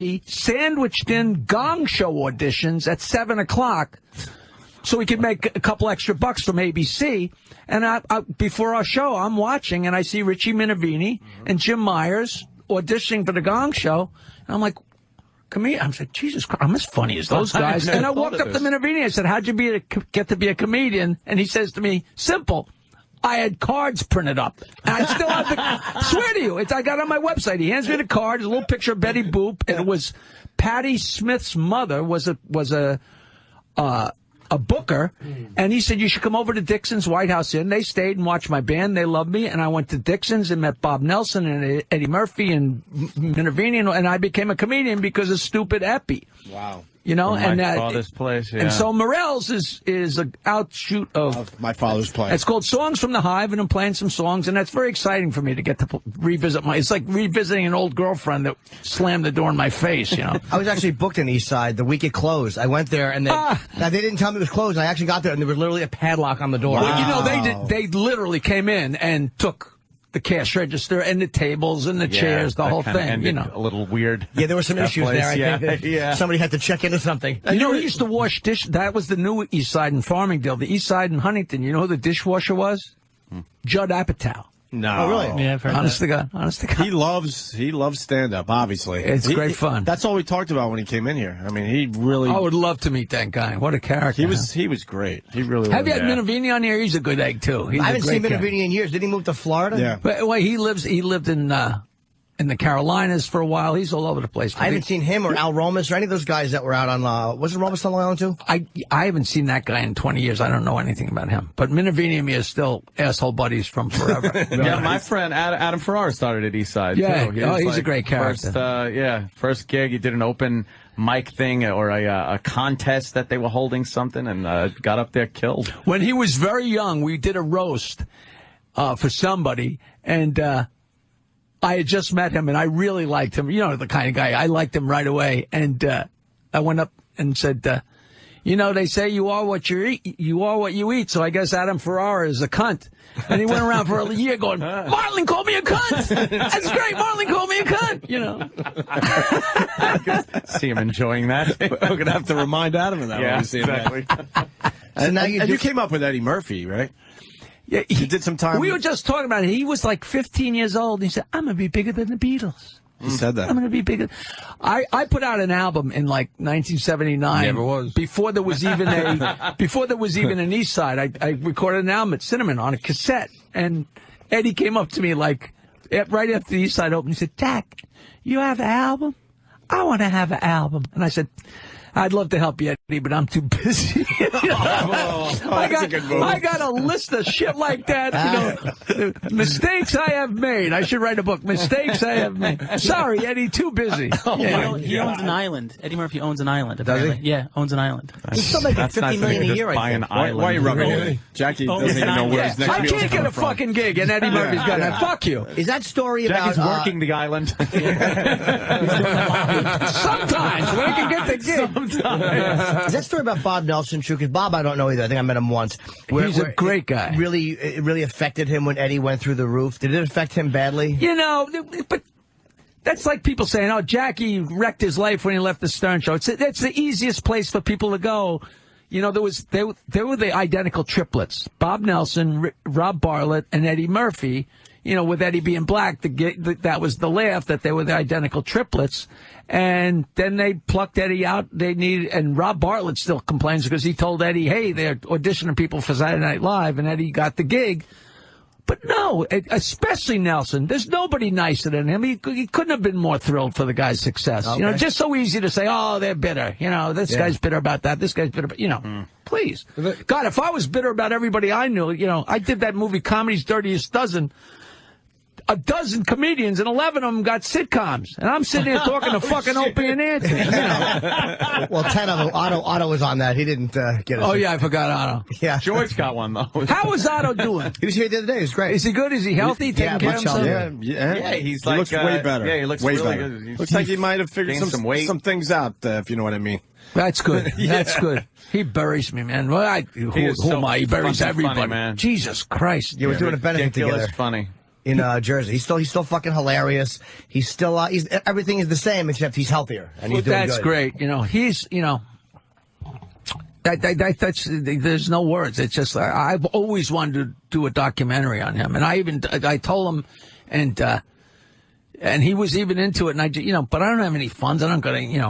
he sandwiched in Gong Show auditions at 7 o'clock so he could make a couple extra bucks from ABC. And before our show, I'm watching, and I see Richie Minervini and Jim Myers auditioning for the Gong Show. And I'm like, comedian. I'm like, Jesus Christ, I'm as funny as those guys. And I walked up to Minervini. I said, how'd you get to be a comedian? And he says to me, simple. I had cards printed up. And I still have the... swear to you, I got it on my website. He hands me the card, there's a little picture of Betty Boop, and it was Patti Smith's mother was a booker, and he said, you should come over to Dixon's White House Inn. They stayed and watched my band. They loved me, and I went to Dixon's and met Bob Nelson and Eddie Murphy and Minervini, and I became a comedian because of stupid Epi. Wow. You know, and my father's place, yeah. And so Morel's is an outshoot of my father's place. It's called Songs from the Hive, and I'm playing some songs, and that's very exciting for me to get to revisit it's like revisiting an old girlfriend that slammed the door in my face, you know. I was actually booked in East Side the week it closed. I went there, and now they didn't tell me it was closed. I actually got there, and there was literally a padlock on the door. Wow. Well, you know, they literally came in and took the cash register and the tables and the chairs, the whole thing, you know. A little weird. Yeah, there were some issues there. I think somebody had to check into something. You know, he used to wash dish. That was the new East Side in Farmingdale. The East Side in Huntington. You know who the dishwasher was? Judd Apatow. No. Oh, really? Yeah, honest to God. He loves stand-up, obviously. It's great fun. That's all we talked about when he came in here. I mean, he really... I would love to meet that guy. What a character. He was great. He really was. Have you had Minervini on here? He's a good egg, too. I haven't seen Minervini in years. Did he move to Florida? Yeah. But well, he lived in the Carolinas for a while. He's all over the place. I haven't seen him or Al Romas or any of those guys that were out on... wasn't Romas on Long Island, too? I haven't seen that guy in 20 years. I don't know anything about him. But Minervini and me are still asshole buddies from forever. Yeah, my friend Adam Ferrara started at East Side, too. He's a great character. First gig, he did an open mic thing or a contest that they were holding something and got up there, killed. When he was very young, we did a roast for somebody, and... I had just met him, and I really liked him. You know, the kind of guy. I liked him right away. And I went up and said, you know, they say you are what you eat. You are what you eat. So I guess Adam Ferrara is a cunt. And he went around for a year going, Marlon called me a cunt. That's great. Marlon called me a cunt. You know. I could see him enjoying that. We're going to have to remind Adam of that when we see him. Exactly. And now you came up with Eddie Murphy, right? Yeah, he did some time. We were just talking about it. He was like 15 years old. And he said, I'm going to be bigger than the Beatles. He said that. I'm going to be bigger. I put out an album in like 1979. Never was. Before there was even an East Side. I recorded an album at Cinnamon on a cassette. And Eddie came up to me like right after the East Side opened. He said, Jack, you have an album? I want to have an album. And I said, I'd love to help you, Eddie, but I'm too busy. I got a list of shit like that. You know, mistakes I have made. I should write a book. Mistakes I have made. Sorry, Eddie, too busy. He owns an island. Eddie Murphy owns an island. Apparently. Does he? Yeah, owns an island. He's still making $50 million a year. Buy an island. Why are you rubbing it? Jackie doesn't even know where his next I meal's can't get a fucking gig, and Eddie Murpy's got that. Fuck you. Is that story Jackie's about working the island? Sometimes when I can get the gig. Sometimes. Is that story about Bob Nelson true? Because Bob, I don't know either. I think I met him once. He's a great guy. It really affected him when Eddie went through the roof. Did it affect him badly? You know, but that's like people saying, "Oh, Jackie wrecked his life when he left the Stern Show." It's the easiest place for people to go. You know, they were the identical triplets: Bob Nelson, Rob Bartlett, and Eddie Murphy. You know, with Eddie being black, that was the laugh that they were the identical triplets. And then they plucked Eddie out. And Rob Bartlett still complains because he told Eddie, hey, they're auditioning people for Saturday Night Live, and Eddie got the gig. But no, especially Nelson. There's nobody nicer than him. He couldn't have been more thrilled for the guy's success. Okay. You know, just so easy to say, oh, they're bitter. You know, this guy's bitter about that. This guy's bitter about, you know, please. God, if I was bitter about everybody I knew, you know, I did that movie, Comedy's Dirtiest Dozen. A dozen comedians, and 11 of them got sitcoms. And I'm sitting here talking to fucking Opie and Anthony. You know. Well, 10 of them. Otto was on that. He didn't get it. Oh, yeah, I forgot Otto. Yeah. George got one, though. How is Otto doing? He was here the other day. He was great. Is he good? Is he healthy? Taking care of himself? Yeah, he looks way better. Yeah, he looks way really better. good. Looks like he might have figured some things out, if you know what I mean. That's good. That's good. He buries me, man. Well, who am I? He buries everybody. Funny, man. Jesus Christ. You were doing a benefit together. Funny. in Jersey. He's still fucking hilarious. He's still everything is the same except he's healthier and he's doing that's good. Great. He's that's there's no words. It's just I've always wanted to do a documentary on him, and I told him, and he was even into it, and but I don't have any funds. I don't got any,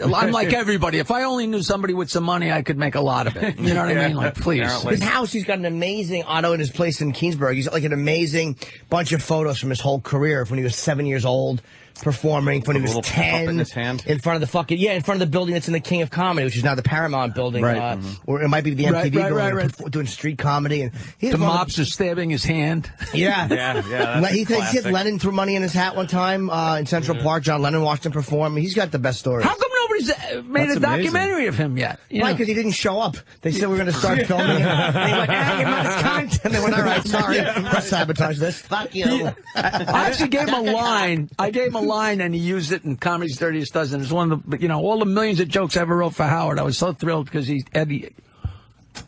I'm like everybody. If I only knew somebody with some money, I could make a lot of it. You know what I mean? Like, please. His house, he's got an amazing auto in his place in Keensburg. He's got like an amazing bunch of photos from his whole career, from when he was 7 years old, performing, when he was 10, in his hand. in front of the building that's in the King of Comedy, which is now the Paramount building, right. Or it might be the MTV building, right. doing street comedy. And the mops are stabbing his hand. Yeah. yeah. He said Lennon threw money in his hat one time in Central Park. John Lennon watched him perform. He's got the best stories. How come nobody's made a documentary of him yet? Why? Because he didn't show up. They said we're going to start filming it. And he went, give him his content. They went, all right, sorry. Let's sabotage this. Fuck you. I actually gave him a line. I gave him a line, and he used it in Comedy's Dirtiest Dozen. It's one of the, all the millions of jokes I ever wrote for Howard. I was so thrilled because Eddie.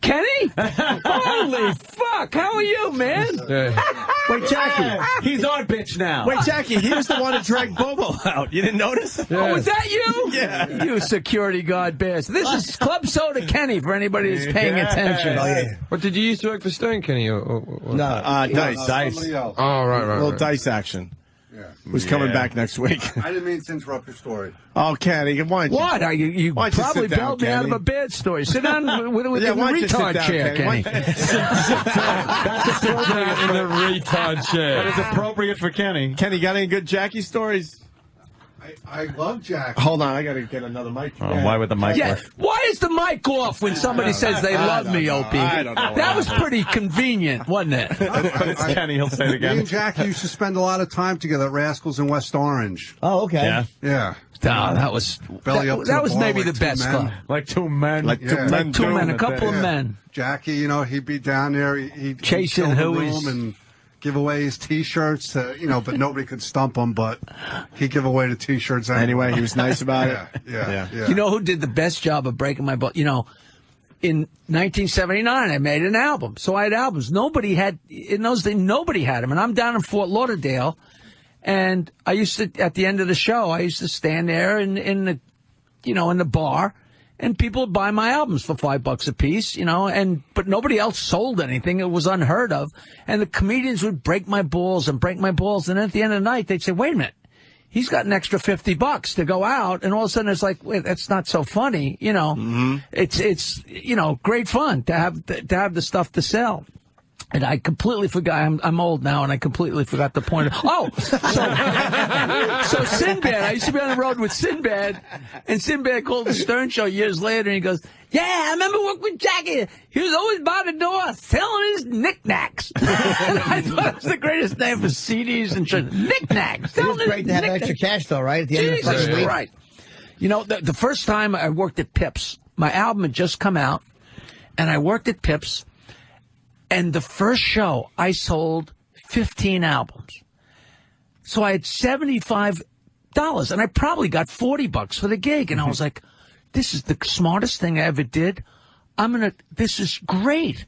Kenny? Holy fuck! How are you, man? Wait, Jackie. He's our bitch now. Wait, Jackie, he was the one that dragged Bobo out. You didn't notice? Oh, was that you? Yeah. You security guard bastard. This is Club Soda Kenny for anybody who's paying attention. Oh, yeah. What did you used to work for Stern, Kenny? No. Dice. Oh, right. A little Dice action. Yeah. Who's coming back next week? I didn't mean to interrupt your story. Oh, Kenny, why don't you? What? You Why don't you probably sit down, bailed me out of Kenny? a bad story. Sit down with Yeah, in the why don't you sit retard down, chair, Kenny? Kenny. That's appropriate In the retard chair. That is appropriate for Kenny. Kenny, got any good Jackie stories? I love Jack. Hold on, I got to get another mic. Why would the mic Yeah, work? why is the mic off when somebody says they love me, Opie? I don't know. That was pretty convenient, wasn't it? It's Kenny. He'll say it Me again. and Jack used to spend a lot of time together at Rascals in West Orange. Oh, okay. Yeah. Yeah. No, that was Belly up to that the was bar maybe like the two best men. club. Like two men. Like Yeah. men, Two men, a doing couple it. of men. Jackie, he'd be down there. He'd Chasing fill the hooies. room and give away his T-shirts to, but nobody could stump him. But he'd give away the T-shirts Anyway, he was nice about Yeah, it. yeah. You know who did the best job of breaking my butt? In 1979, I made an album. So I had albums. Nobody had, in those days, nobody had them. And I'm down in Fort Lauderdale. And I used to, at the end of the show, I used to stand there in the bar, and people would buy my albums for $5 a piece, but nobody else sold anything. It was unheard of. And the comedians would break my balls. And then at the end of the night, they'd say, wait a minute. He's got an extra $50 to go out, and all of a sudden it's like, wait, that's not so funny, It's great fun to have the stuff to sell. And I completely forgot. I'm old now, and I completely forgot the point. So Sinbad. I used to be on the road with Sinbad, and Sinbad called the Stern Show years later, and he goes, "Yeah, I remember working with Jackie. He was always by the door selling his knickknacks." And I thought it was the greatest name for CDs and shit. Knickknacks. It was great to have extra cash, though, right? At the end of the Jesus fucking week. Christ. The first time I worked at Pips, my album had just come out, and I worked at Pips. And the first show, I sold 15 albums. So I had $75, and I probably got $40 for the gig. And I was like, this is the smartest thing I ever did. This is great.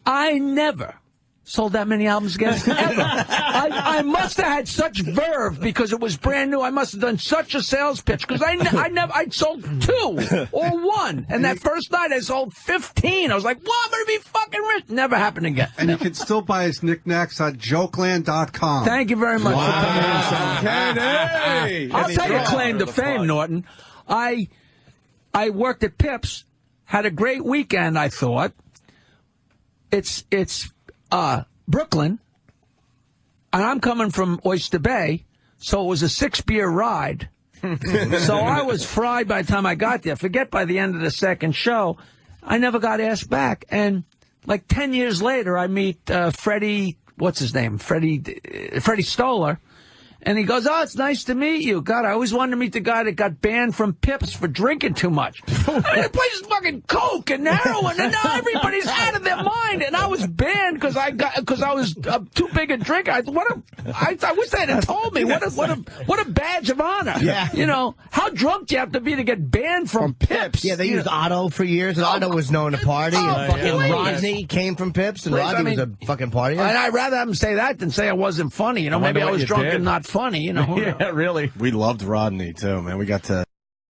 I never sold that many albums again, ever. I must have had such verve because it was brand new. I must have done such a sales pitch because I sold 2 or 1. And that first night I sold 15. I was like, well, I'm going to be fucking rich. Never happened again. And you can still buy his knickknacks at jokeland.com. Thank you very much for coming in. Kenny! I'll take a claim to fame, Norton. I worked at Pips, had a great weekend, I thought. It's Brooklyn, and I'm coming from Oyster Bay, so it was a 6-beer ride. So I was fried by the time I got there. Forget by the end of the second show, I never got asked back. And like 10 years later, I meet Freddie, what's his name? Freddie Stoller. And he goes, "Oh, it's nice to meet you. God, I always wanted to meet the guy that got banned from Pips for drinking too much. And the place is fucking coke and heroin, and now everybody's out of their mind. And I was banned because I was too big a drinker. I wish they had told me. What a badge of honor. Yeah. You know, how drunk do you have to be to get banned from Pips? Yeah, they used Otto for years, and Otto was known to party. And fucking Rodney came from Pips, and Rodney was a fucking partier. And I'd rather have him say that than say I wasn't funny. You know, maybe I was drunk and not funny. You know. Yeah, really. We loved Rodney too, man. We got to